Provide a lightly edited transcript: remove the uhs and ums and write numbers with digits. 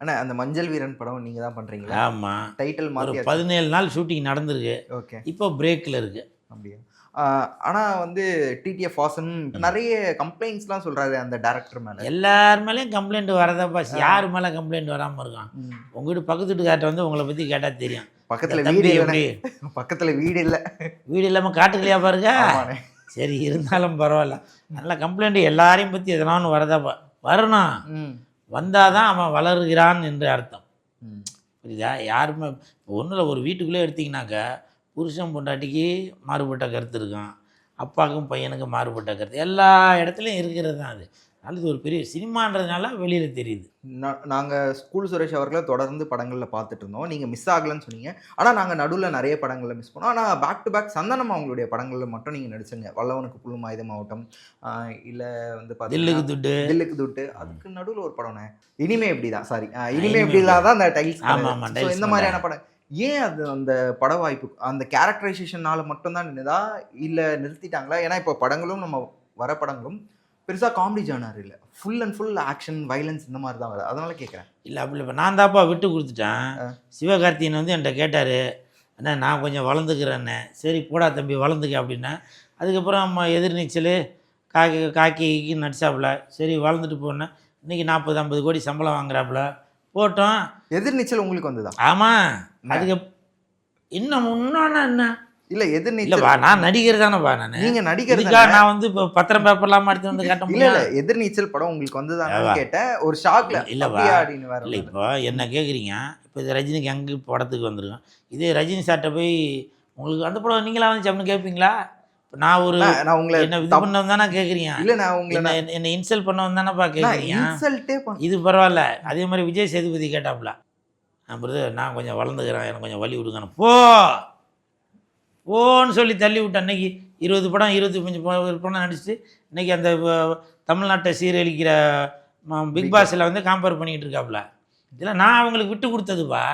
அண்ணா அந்த மஞ்சள் வீரன் படம் நீங்க தான் பண்றீங்களா? ஆமாம். டைட்டில் ஒரு மாத்தி 17 நாள் ஷூட்டிங் நடந்திருக்கு. ஓகே. இப்போ பிரேக்கில் இருக்குது. அப்படியா? ஆனா வந்து டிடிஎஃப் வாசன் நெறைய கம்ப்ளைண்ட்ஸ்லாம் சொல்றாரு அந்த டைரக்டர் மேல. எல்லார் மேலேயும் கம்ப்ளைண்ட் வரதாப்பா. யார் மேலே கம்ப்ளைண்ட் வராமல் இருக்கும்? உங்கள் வீட்டு பக்கத்து வீட்டுக்கார்ட்ட வந்து உங்களை பற்றி கேட்டால் தெரியும். பக்கத்துல தம்பி வீடு எப்படி? இல்ல. பக்கத்துல வீடு இல்ல. வீடு இல்லாமல் காட்டுக்கலையா பாருங்க. ஆமாண்ணே. சரி, இருந்தாலும் பரவாயில்ல. நல்ல கம்ப்ளைண்ட் எல்லாரையும் பற்றி எதனா ஒன்று வரதாப்பா. வரணும். ம். வந்தால் தான் அவன் வளருகிறான் என்று அர்த்தம். ம். புரியுதா? யாருமே ஒன்றும் இல்லை, ஒரு வீட்டுக்குள்ளே எடுத்திங்கனாக்கா புருஷன் பொண்டாட்டிக்கு மாறுபட்ட கருத்து இருக்கும், அப்பாவுக்கும் பையனுக்கும் மாறுபட்ட கருத்து எல்லா இடத்துலையும் இருக்கிறது தான் அது. அதனால் இது ஒரு பெரிய சினிமான்றதுனால வெளியில் தெரியுது. நாங்க ஸ்கூல் சுரேஷ் அவர்களை தொடர்ந்து படங்கள்ல பார்த்துட்டு இருந்தோம். நீங்க மிஸ் ஆகலன்னு சொன்னீங்க. ஆனா நாங்க நடுவுல நிறைய படங்கள்ல மிஸ் பண்ணோம். ஆனா பேக் டு பேக் சந்தனம் அவங்களுடைய படங்கள்ல மட்டும் நீங்க நடிச்சீங்க. வல்லவனுக்கு புல்லும் ஆயுதமாகட்டும், இல்ல வந்து தில்லுக்கு துட்டு. தில்லுக்கு துட்டு, அதுக்கு நடுவுல ஒரு படம்ண்ணே இனிமே இப்படிதான். சாரி, இனிமே இப்படிதான் தான் அந்த டைல்ஸ். ஆமாம், இந்த மாதிரியான படம் ஏன் அது அந்த பட வாய்ப்பு அந்த கேரக்டரைசேஷனால மட்டும்தான் நின்றுதா இல்ல நிறுத்திட்டாங்களா? ஏன்னா இப்போ படங்களும் நம்ம வர படங்களும் பெருசா காமெடி ஜானர் இல்லை, full and full action violence இந்த மாதிரி தான் வருது. அதனால கேட்குறேன். இல்லை அப்படி இல்லை, நான் தான்ப்பா விட்டு கொடுத்துட்டேன். சிவகார்த்திகேயன் வந்து என்கிட்ட கேட்டார், அண்ணா நான் கொஞ்சம் வளர்ந்துக்கிறேன்னே. சரி போடா தம்பி வளர்ந்துக்க அப்படின்னா. அதுக்கப்புறம் எதிர்நீச்சல் காக்கிக்கு நடிச்சாப்புல. சரி வளர்ந்துட்டு போனேன். இன்றைக்கி 40-50 கோடி சம்பளம் வாங்குறாப்புல. போட்டோம். எதிர்நீச்சல் உங்களுக்கு வந்துதான்? ஆமாம். அதுக்கு இன்னும் முன்னாடி என்ன இல்ல எதிர்நீச்சல் இல்லைப்பா, நான் நடிகர் தானேப்பா. நான் நீங்க நடிகர் நான் வந்து இப்போ பத்திரம் பேப்பர்லாம் எடுத்து வந்து கேட்ட இல்ல இல்ல எதிர்நீச்சல் படம் உங்களுக்கு வந்துதான் கேட்டேன். ஒரு ஷாக்ல இல்லைப்பா. அப்படின்னு வேற இல்லை இப்போ என்ன கேட்குறீங்க, இப்போ இது ரஜினிக்கு அங்கே படத்துக்கு வந்துருக்கோம். இதே ரஜினி சார்ட்ட போய் உங்களுக்கு அந்த படம் நீங்களா வந்து அப்படின்னு கேட்பீங்களா? இப்போ நான் ஒரு நான் உங்களை என்ன இது பண்ண தானே கேட்குறீங்க? இல்ல நான் உங்களை என்ன இன்சல்ட் பண்ண தானேப்பா கேட்குறீங்க? இன்சல்ட்டே இது பரவாயில்ல. அதே மாதிரி விஜய் சேதுபதி கேட்டாப்புல, நான் கொஞ்சம் வளர்ந்துக்கிறேன், எனக்கு கொஞ்சம் வழி விடுங்கன்னு. போன்னு சொல்லி தள்ளி விட்டேன். அன்றைக்கி 20 படம் 25 படம் நடிச்சுட்டு இன்றைக்கி அந்த தமிழ்நாட்டை சீரழிக்கிற பிக் பாஸில் வந்து காம்பேர் பண்ணிக்கிட்டு இருக்காப்புல. இதில் நான் அவங்களுக்கு விட்டு கொடுத்ததுப்பா.